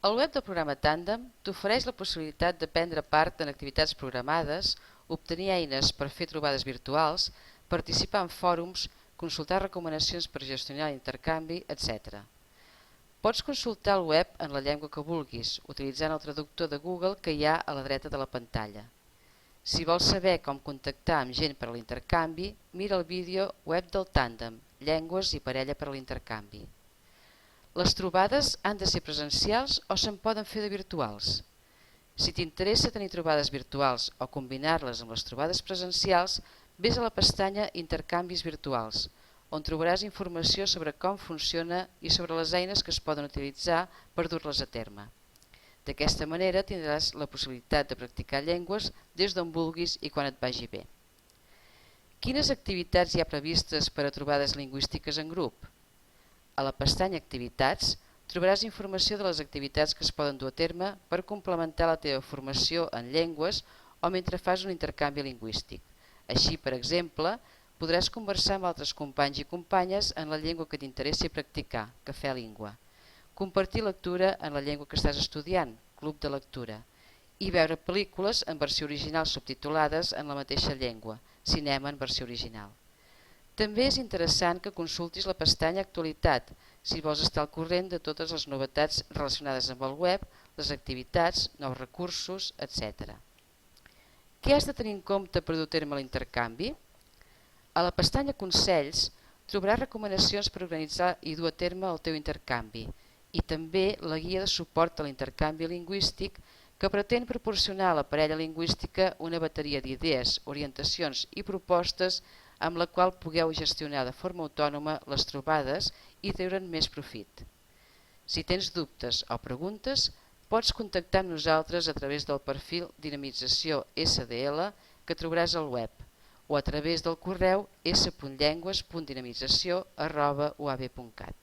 El web del programa Tandem t'ofereix la possibilitat de prendre part en activitats programades, obtenir eines per fer trobades virtuals, participar en fòrums, consultar recomanacions per gestionar l'intercanvi, etc. Pots consultar el web en la llengua que vulguis, utilitzant el traductor de Google que hi ha a la dreta de la pantalla. Si vols saber com contactar amb gent per a l'intercanvi, mira el vídeo Web del Tàndem, llengües i parella per a l'intercanvi. Les trobades han de ser presencials o se'n poden fer de virtuals? Si t'interessa tenir trobades virtuals o combinar-les amb les trobades presencials, vés a la pestanya Intercanvis virtuals, on trobaràs informació sobre com funciona i sobre les eines que es poden utilitzar per dur-les a terme. D'aquesta manera tindràs la possibilitat de practicar llengües des d'on vulguis i quan et vagi bé. Quines activitats hi ha previstes per a trobades lingüístiques en grup? A la pestanya Activitats trobaràs informació de les activitats que es poden dur a terme per complementar la teva formació en llengües o mentre fas un intercanvi lingüístic. Així, per exemple, podràs conversar amb altres companys i companyes en la llengua que t'interessi practicar, Cafè Língua. Compartir lectura en la llengua que estàs estudiant, Club de Lectura, i veure pel·lícules en versió original subtitulades en la mateixa llengua, cinema en versió original. També és interessant que consultis la pestanya Actualitat si vols estar al corrent de totes les novetats relacionades amb el web, les activitats, nous recursos, etc. Què has de tenir en compte per dur a terme l'intercanvi? A la pestanya Consells trobaràs recomanacions per organitzar i dur a terme el teu intercanvi, i també la guia de suport a l'intercanvi lingüístic que pretén proporcionar a la parella lingüística una bateria d'idees, orientacions i propostes amb la qual pugueu gestionar de forma autònoma les trobades i treure'n més profit. Si tens dubtes o preguntes, pots contactar amb nosaltres a través del perfil Dinamització SDL que trobaràs al web o a través del correu s.llengües.dinamització@uab.cat.